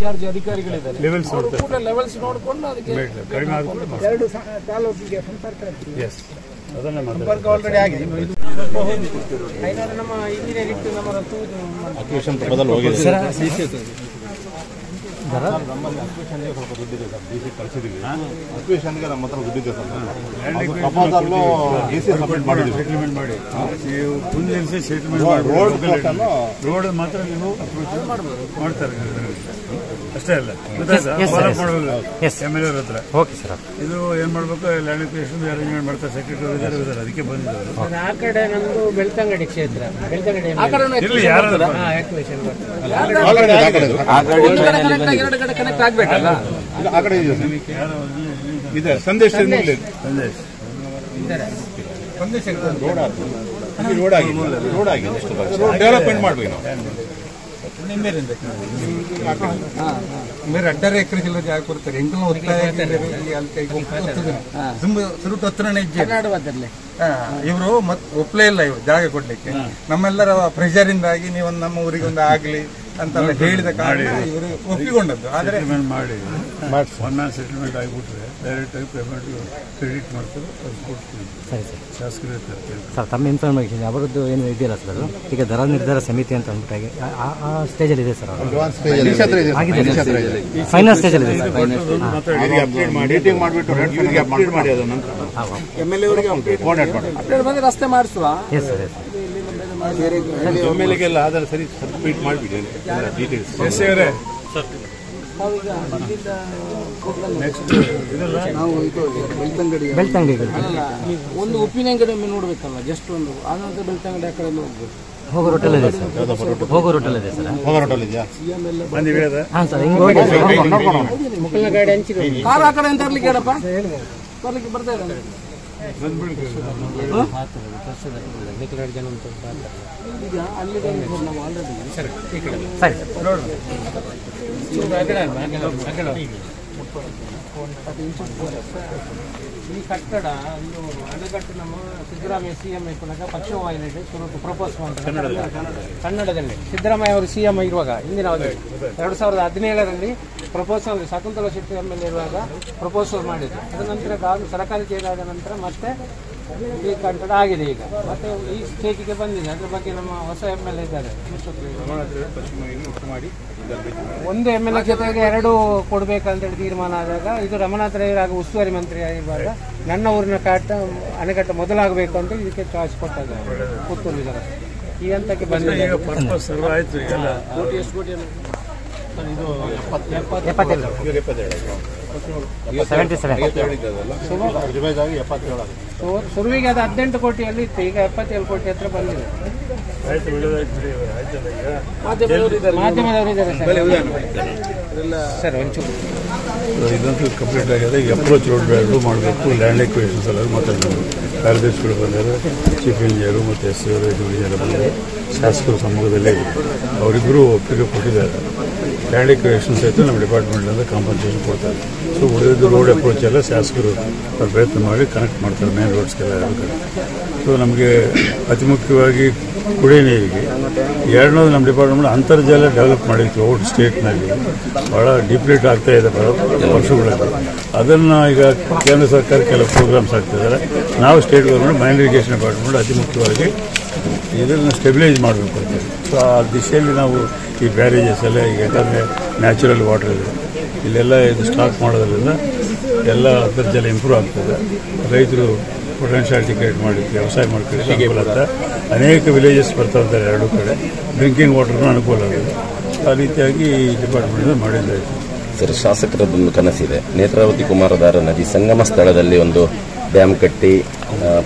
Incharge ಅಧಿಕಾರಿಗಳಿದ್ದಾರೆ, levels ನೋಡಿಕೊಂಡು ಅದಕ್ಕೆ ಎರಡು ತಾಲೂಕಿಗೆ ಸಂಪರ್ಕ ಸಂಪರ್ಕ ಆಲ್ರೆಡಿ ಆಗಿದೆ. ನಮ್ಮ ಇಂಜಿನಿಯರ್ ಇಟ್ಟು ನಮ್ಮ ಅಕ್ವಿಷನ್ ಪ್ರಪೋಸಲ್ ಹೋಗಿದೆ ಸರ್. ನಮ್ಮಲ್ಲಿ ಅಕ್ವಿಷನ್ಗೆ ಸ್ವಲ್ಪ ದುಡ್ಡಿದೆ ಸರ್, ಡಿ ಸಿ ಕಳಿಸಿದ್ದೀವಿ. ಅಕ್ವಿಷನ್ಗೆ ನಮ್ಮ ಹತ್ರ ದುಡ್ಡಿದೆ sir. Proposal D C submit ಮಾಡಿದ್ದೀವಿ. ಸೆಟಲ್ಮೆಂಟ್ ಮಾಡಿ ನೀವು ಮುಂದೆ ಸೆಟಲ್ಮೆಂಟ್ ರೋಡ್ ಮಾತ್ರ ನೀವು ಅಪ್ರೋಚ್ ಮಾಡ್ತಾರೆ ಅಷ್ಟೇ ಅಲ್ಲ. MLA ಅವ್ರ ಹತ್ರ ಇದು ಏನ್ ಮಾಡ್ಬೇಕು, ಲ್ಯಾಂಡ್ ಅಕ್ವಿಷನ್ ಅರೇಂಜ್ಮೆಂಟ್ ಮಾಡ್ತಾರೆ, ಸೆಕ್ರೆಟರಿ ಇದ್ದಾರೆ, ಅದಕ್ಕೆ ಬಂದಿದ್ದಾರೆ. ಆ ಕಡೆ ನಮ್ದು ಬೆಳ್ತಂಗಡಿ ಕ್ಷೇತ್ರ, ಬೆಳ್ತಂಗಡಿ ಎರಡು ಕಡೆ ಕನೆಕ್ಟ್ ಆಗ್ಬೇಕಲ್ಲ. ಆ ಕಡೆ ಇದೆ ಸಂದೇಶ ರೋಡ್ ಆಗಿದೆ, ಡೆವಲಪ್ಮೆಂಟ್ ಮಾಡ್ಬೇಕು ನಾವು. మీరు అడ్డరే ఎక్కడ జిల్లా జాగ్రత్త ఎంకలు ಸುರುಟು ಹತ್ರನೇ ಇವರು ಒಪ್ಪಲೇ ಇಲ್ಲ, ಇವರು ಜಾಗ ಕೊಡ್ಲಿಕ್ಕೆ. ನಮ್ಮೆಲ್ಲರ ಪ್ರೆಷರ್ ಇಂದಾಗಿ ನೀವೊಂದು ನಮ್ಮ ಊರಿಗೆ ಒಂದು ಆಗ್ಲಿ ಅಂತೆಲ್ಲ ಹೇಳಿದ ಕಾರಣ ಇವರು ಒಪ್ಪಿಕೊಂಡದ್ದು. ಆದ್ರೆ ಮಾಡಿ ಒನ್ ಮ್ಯಾನ್ ಸೆಟಲ್ಮೆಂಟ್ ಆಗಿಬಿಟ್ರೆ ಡೈರೆಕ್ಟ್ ಆಗಿ ಪೇಮೆಂಟ್ ಕ್ರೆಡಿಟ್ ಮಾಡ್ತಾರೆ, ಅದು ಕೊಡ್ತೀವಿ. ಶಾಸಕರು ಸರ್, ತಮ್ಮ ಇನ್ಫಾರ್ಮೇಷನ್ ಅವರದ್ದು ಏನು ಇದೆಯಲ್ಲ ಸರ್, ಈಗ ದರ ನಿರ್ಧಾರ ಸಮಿತಿ ಅಂತ ಅಂದ್ಬಿಟ್ಟಾಗಿ ಆ ಸ್ಟೇಜಲ್ಲಿ ಇದೆ ಸರ್, ಫೈನಲ್ ಸ್ಟೇಜಲ್ಲಿ ಇದೆ ಸರ್. ಮೀಟಿಂಗ್ ಮಾಡಿಬಿಟ್ಟು ಅಪ್ಡೇಟ್ ಮಾಡಿ ಅದನ್ನ MLA ಅವರಿಗೆ ಅಪ್ಡೇಟ್ ಬಂದು ರಸ್ತೆ ಮಾಡಿಸುವ. ಎಸ್ ಸರ್, ಎಸ್ MLAಗೆಲ್ಲ ಆಧಾರ ಸರಿ ಸಬ್ಮಿಟ್ ಮಾಡಿಬಿಡಿ ಡೀಟೇಲ್ಸ್. ಬೆಳ್ತಂಗಡಿಗಳು ಒಂದು ಉಪ್ಪಿನ ಕಡೆ ನೋಡ್ಬೇಕಲ್ಲ, ಜಸ್ಟ್ ಒಂದು ಆನಂತರ ಬೆಳ್ತಂಗಡಿ ಆ ಕಡೆ ಹೋಗ್ಬೇಕು. ಹೋಗೋ ರೋಟಲ್ ಇದೆ ಸರ್, ಹೋಗೋ ರೋಟಲ್ ಇದೆ ಸರ್. ಹಾಂ ಸರ್, ಹಿಂಗೆ ಮುಕ್ಕಲಿನ ಗಾಡಿ ಹಂಚಿದೆ, ಕಾರ್ ಆ ಕಡೆ ಅಂತ ತರ್ಲಿಕ್ಕೆ ಹೇಳಪ್ಪ, ತರ್ಲಿಕ್ಕೆ ಬರ್ತಾ ಇದ್ದಾನೆ. ಈಗ ಅಲ್ಲಿಗೆ ನಾವು ಆಲ್ರೆಡಿ ಈ ಕಟ್ಟಡ ಒಂದು ಅಣೆಕಟ್ಟು ನಮ್ಮ ಸಿದ್ದರಾಮಯ್ಯ CM ಇಪ್ಪನಾಗ ಪಕ್ಷವಾಹಿನಿ ಪ್ರಪೋಸ್ ಮಾಡ್ತಾರೆ ಕನ್ನಡದಲ್ಲಿ. ಸಿದ್ದರಾಮಯ್ಯ ಅವರು CM ಇರುವಾಗ ಹಿಂದಿನ 2017ರಲ್ಲಿ ಪ್ರಪೋಸಲ್, ಶಕುಂತಲಾ ಶೆಟ್ಟಿ MLA ಇರುವಾಗ ಪ್ರಪೋಸಲ್ ಮಾಡಿದ್ರು. ಅದ ನಂತರ ಸರ್ಕಾರಕ್ಕೆ ಇದಾದ ನಂತರ ಮತ್ತೆ ಈ ಕಟ್ಟಡ ಆಗಿದೆ. ಈಗ ಮತ್ತೆ ಈ ಸ್ಟೇಜಿಗೆ ಬಂದಿದೆ. ಅದ್ರ ಬಗ್ಗೆ ನಮ್ಮ ಹೊಸ MLA ಇದ್ದಾರೆ, ಒಂದು MLA ಜೊತೆಗೆ ಎರಡು ಕೊಡ್ಬೇಕಂತೇಳಿ ತೀರ್ಮಾನ ಆದಾಗ, ಇದು ರಮನಾಥ್ ರೈ ಆಗ ಉಸ್ತುವಾರಿ ಮಂತ್ರಿ ಆಗಿರುವಾಗ ನನ್ನ ಊರಿನ ಅಣೆಕಟ್ಟು ಮೊದಲಾಗಬೇಕು ಅಂತ ಇದಕ್ಕೆ ಚಾಯ್ಸ್ ಕೊಟ್ಟಿದ್ದಾರೆ ಪುತ್ತೂರು ವಿಧಾನ. ಈ ಹಂತಕ್ಕೆ ಬಂದಿದೆ. ಸುರುವಿಗೆ ಅದು 18 ಕೋಟಿಯಲ್ಲಿ ಇತ್ತು, ಈಗ 77 ಕೋಟಿ ಹತ್ರ ಬಂದಿದೆ. ಮಾಧ್ಯಮದವರಿದ್ದಾರೆ ಸರ್. ಇದಂತೂ ಕಂಪ್ಲೀಟ್ ಆಗಿದೆ. ಈಗ ಅಪ್ರೋಚ್ ರೋಡ್ ಎರಡು ಮಾಡಬೇಕು, ಲ್ಯಾಂಡ್ ಎಕ್ವಿಷನ್ಸ್ ಎಲ್ಲ ಮಾತಾಡಬೇಕು. ಕಾರ್ಯದರ್ಶಿಗಳು ಬಂದರೆ, ಚೀಫ್ ಇಂಜಿನಿಯರು ಮತ್ತು SC ಅವರು ಇಂಜಿನಿಯರ್ ಬಂದರೆ, ಶಾಸಕರು ಸಮ್ಮುಖದಲ್ಲೇ ಇದೆ. ಅವರಿಬ್ಬರು ಒಪ್ಪಿಗೆ ಕೊಟ್ಟಿದ್ದಾರೆ. ಲ್ಯಾಂಡ್ ಎಕ್ವಿಷನ್ ಸಹಿತ ನಮ್ಮ ಡಿಪಾರ್ಟ್ಮೆಂಟಿಂದ ಕಾಂಪನ್ಸೇಷನ್ ಕೊಡ್ತಾರೆ. ಸೊ ಉಳಿದಿದ್ದು ರೋಡ್ ಅಪ್ರೋಚ್ ಎಲ್ಲ ಶಾಸಕರು ಪ್ರಯತ್ನ ಮಾಡಿ ಕನೆಕ್ಟ್ ಮಾಡ್ತಾರೆ ಮೇನ್ ರೋಡ್ಸ್ಗೆಲ್ಲ ಎರಡು ಕಡೆ. ಸೊ ನಮಗೆ ಅತಿ ಮುಖ್ಯವಾಗಿ ಕುಡಿಯ ನೀರಿಗೆ ಎರಡನೇದು ನಮ್ಮ ಡಿಪಾರ್ಟ್ಮೆಂಟ್ ಅಂತರ್ಜಲ ಡೆವಲಪ್ ಮಾಡಿತ್ತು ಔಟ್ ಸ್ಟೇಟ್ನಲ್ಲಿ. ಭಾಳ ಡಿಪ್ಲೀಟ್ ಆಗ್ತಾ ಇದೆ ವರ್ಷಗಳಲ್ಲಿ. ಅದನ್ನು ಈಗ ಕೇಂದ್ರ ಸರ್ಕಾರ ಕೆಲವು ಪ್ರೋಗ್ರಾಮ್ಸ್ ಆಗ್ತಿದ್ದಾರೆ. ನಾವು state government main irrigation department ಅತಿ ಮುಖ್ಯವಾಗಿ ಇದನ್ನು ಸ್ಟೆಬಿಲೈಸ್ ಮಾಡಬೇಕು ಅಂತ. ಸೊ ಆ ದಿಶೆಯಲ್ಲಿ ನಾವು ಈ ಬ್ಯಾರೇಜಸ್ ಎಲ್ಲ ಈಗ ಯಾಕಂದರೆ ನ್ಯಾಚುರಲ್ ವಾಟರ್ ಇದೆ, ಇಲ್ಲೆಲ್ಲ ಇದು ಸ್ಟಾಕ್ ಮಾಡೋದ್ರಿಂದ ಎಲ್ಲ ಅಂತರ್ಜಲ ಇಂಪ್ರೂವ್ ಆಗ್ತದೆ. ರೈತರು ಪೊಟೆನ್ಷಿಯಾಲಿಟಿ ಕ್ರಿಯೇಟ್ ಮಾಡಲಿಕ್ಕೆ, ವ್ಯವಸಾಯ ಮಾಡ್ಕೊಳ್ಳಿಕ್ಕೆ ಅನುಕೂಲ ಆಗ್ತದೆ. ಅನೇಕ ವಿಲೇಜಸ್ ಬರ್ತಾ ಇರ್ತಾರೆ ಎರಡು ಕಡೆ, ಡ್ರಿಂಕಿಂಗ್ ವಾಟರ್ನೂ ಅನುಕೂಲ ಆಗಿದೆ. ಆ ರೀತಿಯಾಗಿ ಈ ಡಿಪಾರ್ಟ್ಮೆಂಟ್ ಮಾಡಿದ್ದಾಯಿತು. ಸರ್, ಶಾಸಕರದೊಂದು ಕನಸಿದೆ. ನೇತ್ರಾವತಿ ಕುಮಾರಧಾರ ನದಿ ಸಂಗಮ ಸ್ಥಳದಲ್ಲಿ ಒಂದು ಡ್ಯಾಮ್ ಕಟ್ಟಿ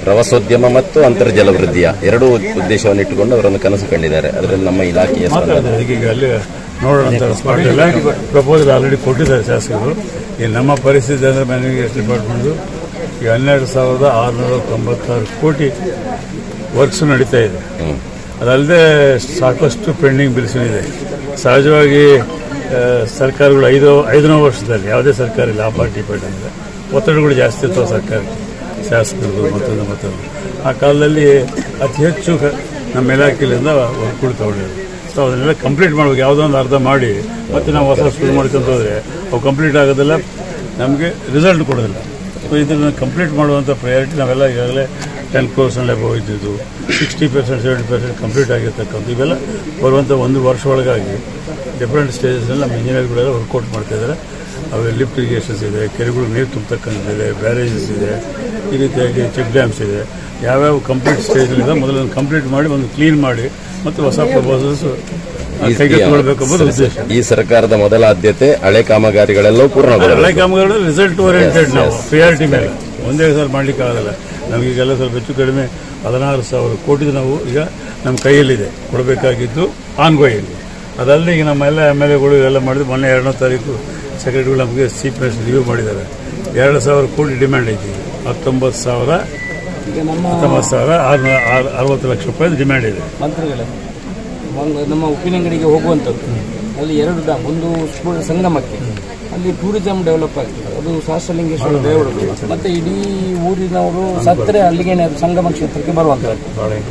ಪ್ರವಾಸೋದ್ಯಮ ಮತ್ತು ಅಂತರ್ಜಲ ವೃದ್ಧಿಯ ಎರಡೂ ಉದ್ದೇಶವನ್ನು ಇಟ್ಟುಕೊಂಡು ಅವರನ್ನು ಕನಸು ಕಂಡಿದ್ದಾರೆ. ಅದರಲ್ಲಿ ನಮ್ಮ ಇಲಾಖೆಯ ಈಗ ಅಲ್ಲಿ ನೋಡೋಣ ಸ್ಪಾಟ್ ಎಲ್ಲ ಪ್ರಪೋಸಲ್ ಆಲ್ರೆಡಿ ಕೊಟ್ಟಿದ್ದಾರೆ ಶಾಸಕರು. ಈ ನಮ್ಮ ಪರಿಸ್ಥಿತಿ ಅಂದರೆ ಮೈನ್ ಇರಿಗೇಷನ್ ಡಿಪಾರ್ಟ್ಮೆಂಟು ಈಗ 12,696 ಕೋಟಿ ವರ್ಕ್ಸ್ ನಡೀತಾ ಇದೆ. ಅದಲ್ಲದೆ ಸಾಕಷ್ಟು ಪೆಂಡಿಂಗ್ ಬಿಲ್ಸ್ ಇದೆ. ಸಹಜವಾಗಿ ಸರ್ಕಾರಗಳು 5ನೇ ವರ್ಷದಲ್ಲಿ ಯಾವುದೇ ಸರ್ಕಾರ ಇಲ್ಲ, ಆ ಪಾರ್ಟಿ ಅಂದರೆ ಒತ್ತಡಗಳು ಜಾಸ್ತಿ ಇರ್ತವೆ ಸರ್ಕಾರಕ್ಕೆ, ಶಾಸಕರು ಮತ್ತೊಂದು. ಆ ಕಾಲದಲ್ಲಿ ಅತಿ ಹೆಚ್ಚು ನಮ್ಮ ಇಲಾಖೆಯಿಂದ ವರ್ಕ್ಗಳು ತಗೊಂಡಿದ್ರು. ಸೊ ಅದನ್ನೆಲ್ಲ ಕಂಪ್ಲೀಟ್ ಮಾಡ್ಬೇಕು. ಯಾವುದೋ ಒಂದು ಅರ್ಧ ಮಾಡಿ ಮತ್ತೆ ನಾವು ಹೊಸ ಶುರು ಮಾಡ್ಕೊಂತ ಹೋದರೆ ಅವು ಕಂಪ್ಲೀಟ್ ಆಗೋದಿಲ್ಲ, ನಮಗೆ ರಿಸಲ್ಟ್ ಕೊಡೋದಿಲ್ಲ. ಸೊ ಇದನ್ನು ಕಂಪ್ಲೀಟ್ ಮಾಡುವಂಥ ಪ್ರಯಾರಿಟಿ ನಾವೆಲ್ಲ ಈಗಾಗಲೇ 10 crores ಅಬೌವ್ ಇದ್ದಿದ್ದು 60% 70% ಕಂಪ್ಲೀಟ್ ಆಗಿರ್ತಕ್ಕಂಥ ಇವೆಲ್ಲ ಬರುವಂಥ 1 ವರ್ಷ ಒಳಗಾಗಿ ಡಿಫ್ರೆಂಟ್ ಸ್ಟೇಜಸ್ನಲ್ಲಿ ನಮ್ಮ ಇಂಜಿನಿಯರ್ಗಳೆಲ್ಲ ವರ್ಕೌಟ್ ಮಾಡ್ತಾಯಿದ್ದಾರೆ. ಅವೆ ಲಿಫ್ಟ್ ಇರಿಗೇಷನ್ಸ್ ಇದೆ, ಕೆರೆಗಳು ನೀರು ತುಂಬತಕ್ಕಂಥದ್ದಿದೆ, ಬ್ಯಾರೇಜಸ್ ಇದೆ, ಈ ರೀತಿಯಾಗಿ ಚೆಕ್ ಡ್ಯಾಮ್ಸ್ ಇದೆ. ಯಾವ್ಯಾವ ಕಂಪ್ಲೀಟ್ ಸ್ಟೇಜಲ್ಲಿದೆ ಮೊದಲನ್ನು ಕಂಪ್ಲೀಟ್ ಮಾಡಿ ಒಂದು ಕ್ಲೀನ್ ಮಾಡಿ ಮತ್ತು ಹೊಸ ಪ್ರಪೋಸಲ್ಸ್ ಕೈಗೆ ತಗೊಳ್ಬೇಕು ಎಂಬುದು ಉದ್ದೇಶ. ಈ ಸರ್ಕಾರದ ಮೊದಲ ಆದ್ಯತೆ ಹಳೆ ಕಾಮಗಾರಿಗಳೆಲ್ಲವೂ ಪೂರ್ಣಗೊಳ್ಳಬೇಕು. ಹಳೆ ಕಾಮಗಾರಿಗಳು ರಿಸಲ್ಟ್ ಓರಿಯೆಂಟೆಡ್, ನಾವು ಪ್ರಿಯಾರಿಟಿ ಮೇಲೆ ಒಂದೇ ಸಲ ಮಾಡಲಿಕ್ಕೆ ಆಗೋದಿಲ್ಲ. ನಮಗೀಗೆಲ್ಲ ಸ್ವಲ್ಪ ಹೆಚ್ಚು ಕಡಿಮೆ 16,000 ಕೋಟಿ ನಾವು ಈಗ ನಮ್ಮ ಕೈಯಲ್ಲಿದೆ ಕೊಡಬೇಕಾಗಿದ್ದು ಆನ್ಗೋಯಿಂಗ್. ಅದಲ್ಲದೆ ಈಗ ನಮ್ಮ ಎಲ್ಲ MLAಗಳು ಎಲ್ಲ ಮಾಡಿದ್ರು. ಮೊನ್ನೆ 2ನೇ ತಾರೀಕು ಸೆಕ್ರೆಟರಿಗಳು ನಮಗೆ ಚೀಫ್ ಮಿನಿಸ್ಟರ್ ರಿವ್ಯೂ ಮಾಡಿದ್ದಾರೆ. 2,000 ಕೋಟಿ ಡಿಮ್ಯಾಂಡ್ ಐತಿ. 19,60 ಲಕ್ಷ ರೂಪಾಯಿ ಡಿಮ್ಯಾಂಡ್ ಇದೆ. ಮಂತ್ರಿಗಳೇ, ನಮ್ಮ ಉಪ್ಪಿನಂಗಡಿಗೆ ಹೋಗುವಂಥದ್ದು ಅಲ್ಲಿ 2 ಡ್ಯಾಮ್, ಒಂದು ಸಂಗಮಕ್ಕೆ, ಅಲ್ಲಿ ಟೂರಿಸಂ ಡೆವಲಪ್ ಆಗ್ತದೆ. ಅದು ಸಹಸ್ರಲಿಂಗೇಶ್ವರ ದೇವರು ಮತ್ತೆ ಇಡೀ ಊರಿನವರು ಸತ್ತರೆ ಅಲ್ಲಿಗೆ ಸಂಗಮ ಕ್ಷೇತ್ರಕ್ಕೆ ಬರುವಂಥದ್ದು.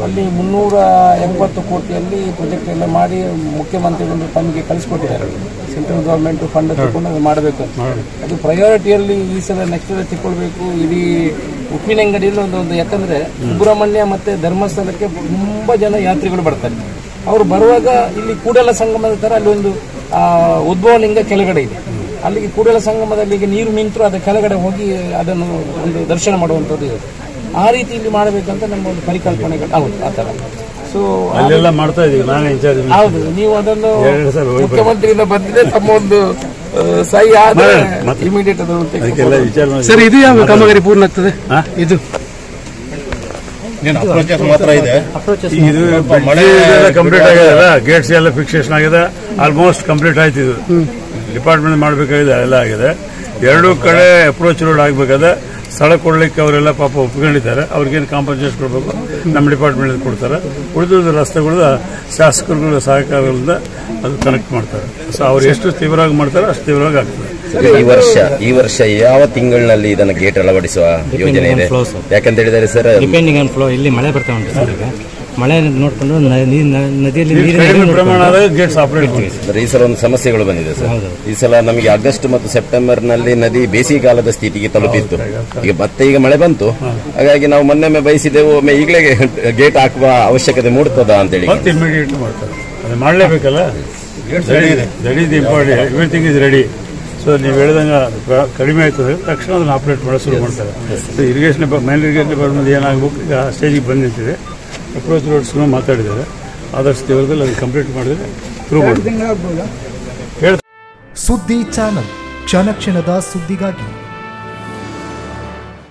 ಅಲ್ಲಿ 370 ಕೋಟಿಯಲ್ಲಿ ಪ್ರಾಜೆಕ್ಟ್ ಎಲ್ಲ ಮಾಡಿ ಮುಖ್ಯಮಂತ್ರಿಗಳು ತಮಗೆ ಕಳಿಸ್ಕೊಟ್ಟಿದ್ದಾರೆ. ಸೆಂಟ್ರಲ್ ಗೌರ್ಮೆಂಟ್ ಫಂಡ್ ತಗೊಂಡು ಮಾಡಬೇಕು ಅಂತ. ಅದು ಪ್ರಯಾರಿಟಿಯಲ್ಲಿ ಈ ಸಲ ನೆಕ್ಸ್ಟ್ ತಗೊಳ್ಬೇಕು. ಇಡೀ ಉಪ್ಪಿನಂಗಡಿಯಲ್ಲಿ ಒಂದು ಯಾಕಂದ್ರೆ ಸುಬ್ರಹ್ಮಣ್ಯ ಮತ್ತೆ ಧರ್ಮಸ್ಥಳಕ್ಕೆ ತುಂಬಾ ಜನ ಯಾತ್ರಿಗಳು ಬರ್ತಾರೆ. ಅವರು ಬರುವಾಗ ಇಲ್ಲಿ ಕೂಡಲ ಸಂಗಮದ ತರ ಅಲ್ಲಿ ಒಂದು ಉದ್ಭವ ಲಿಂಗ ಕೆಳಗಡೆ ಇದೆ. ಅಲ್ಲಿಗೆ ಕೂಡಲ ಸಂಗಮದಲ್ಲಿ ಈಗ ನೀರು ನಿಂತರೂ ಅದರ ಕೆಳಗಡೆ ಹೋಗಿ ಅದನ್ನು ಒಂದು ದರ್ಶನ ಮಾಡುವಂಥದ್ದು ಇದೆ. ಆ ರೀತಿ ಇಲ್ಲಿ ಮಾಡಬೇಕಂತ ನಮ್ಮ ಒಂದು ಪರಿಕಲ್ಪನೆಗಳು. ಹೌದು, ಆ ಥರ. ಸೊ ಅಲ್ಲೆಲ್ಲ ಮಾಡ್ತಾ ಇದೀವಿ. ನಾನೇ ಇನ್ಚಾರ್ಜ್. ಹೌದು, ನೀವು ಅದನ್ನು ಮುಖ್ಯಮಂತ್ರಿಯಿಂದ ಬಂದಿದೆ, ತಮ್ಮ ಒಂದು ಸಹಿ ಆದರೆ ಇಮಿಡಿಯೇಟ್ ಅದಕ್ಕೆಲ್ಲ ವಿಚಾರ ಮಾಡಿ. ಸರ್, ಇದು ಯಾವ ಕಾಮಗಾರಿ ಪೂರ್ಣ ಆಗ್ತದೆ? ಇದು ಮಾತ್ರ ಇದೆ. ಇದು ಮಳೆ ಕಂಪ್ಲೀಟ್ ಆಗಿದೆ, ಗೇಟ್ಸ್ ಎಲ್ಲ ಫಿಕ್ಸೇಷನ್ ಆಗಿದೆ, ಆಲ್ಮೋಸ್ಟ್ ಕಂಪ್ಲೀಟ್ ಆಯ್ತು. ಇದು ಡಿಪಾರ್ಟ್ಮೆಂಟ್ ಮಾಡಬೇಕಾಗಿದೆ, ಎಲ್ಲ ಆಗಿದೆ. 2 ಕಡೆ ಅಪ್ರೋಚ್ ರೋಡ್ ಆಗಬೇಕಾದ್ರೆ ಸ್ಥಳ ಕೊಡ್ಲಿಕ್ಕೆ ಅವರೆಲ್ಲ ಪಾಪ ಒಪ್ಕೊಂಡಿದ್ದಾರೆ. ಅವ್ರಿಗೇನು ಕಾಂಪನ್ಸೇಷನ್ ಕೊಡಬೇಕು ನಮ್ಮ ಡಿಪಾರ್ಟ್ಮೆಂಟ್ ಕೊಡ್ತಾರೆ. ಉಳಿದ ರಸ್ತೆಗಳ ಶಾಸಕರುಗಳ ಸಹಕಾರದಿಂದ ಅದು ಕನೆಕ್ಟ್ ಮಾಡ್ತಾರೆ. ಸೊ ಅವ್ರು ಎಷ್ಟು ತೀವ್ರವಾಗಿ ಮಾಡ್ತಾರೆ ಅಷ್ಟು ತೀವ್ರವಾಗಿ ಆಗ್ತದೆ. ಈ ವರ್ಷ ಯಾವ ತಿಂಗಳಿನಲ್ಲಿ ಇದನ್ನು ಗೇಟ್ ಅಳವಡಿಸುವ ಯೋಜನೆ ಇದೆ? ಯಾಕಂತ ಹೇಳಿದರೆ ಸರ್, ಡಿಪೆಂಡಿಂಗ್ ಆನ್ ಫ್ಲೋ. ಇಲ್ಲಿ ಮಳೆ ಬರ್ತಾ ಉಂಟು ಸರ್. ಈಗ ಮಳೆ ನೋಡಿಕೊಂಡು ನದಿಯಲ್ಲಿ ಪ್ರಮಾಣ ಗೇಟ್ಸ್ ಆಪರೇಟ್. ಈ ಸಲ ಒಂದು ಸಮಸ್ಯೆಗಳು ಬಂದಿದೆ ಸರ್. ಈ ಸಲ ನಮಗೆ ಆಗಸ್ಟ್ ಮತ್ತು ಸೆಪ್ಟೆಂಬರ್ ನಲ್ಲಿ ನದಿ ಬೇಸಿಗೆ ಕಾಲದ ಸ್ಥಿತಿಗೆ ತಲುಪಿತ್ತು. ಈಗ ಮಳೆ ಬಂತು. ಹಾಗಾಗಿ ನಾವು ಮೊನ್ನೆ ಬಯಸಿದೆವು, ಒಮ್ಮೆ ಈಗಲೇ ಗೇಟ್ ಹಾಕುವ ಅವಶ್ಯಕತೆ ಮೂಡ್ತದ ಅಂತೇಳಿ. ಇಮಿಡಿಯೇಟ್ ಮಾಡ್ತಾರೆ, ಅದು ಮಾಡಲೇಬೇಕಲ್ಲ. ರೆಡಿ ಇದೆ, important, everything is ready. So ನೀವು ಹೇಳಿದಂಗೆ ಕಡಿಮೆ ಆಯ್ತದೆ ತಕ್ಷಣ ಅದನ್ನು ಆಪರೇಟ್ ಮಾಡೋದು ಶುರು ಮಾಡ್ತಾರೆ. ಇರಿಗೇಷನ್ ಮೈನ್ ಇರಿಗೇಷನ್ ಡಿಪಾರ್ಟ್ಮೆಂಟ್ ಏನಾಗಬೇಕು ಈಗ ಸ್ಟೇಜಿಗೆ ಬಂದು ನಿಂತಿದೆ. ಅಪ್ರೋಚ್ ರೋಡ್ಸ್ ಮಾತಾಡಿದ್ದಾರೆ. ಆದಷ್ಟು ದೇವರದಲ್ಲಿ ಅದನ್ನು ಕಂಪ್ಲೀಟ್ ಮಾಡಿದ್ರೆ ಪ್ರೂವ್ ಮಾಡಿ. ಸುದ್ದಿ ಚಾನಲ್, ಕ್ಷಣ ಕ್ಷಣದ ಸುದ್ದಿಗಾಗಿ.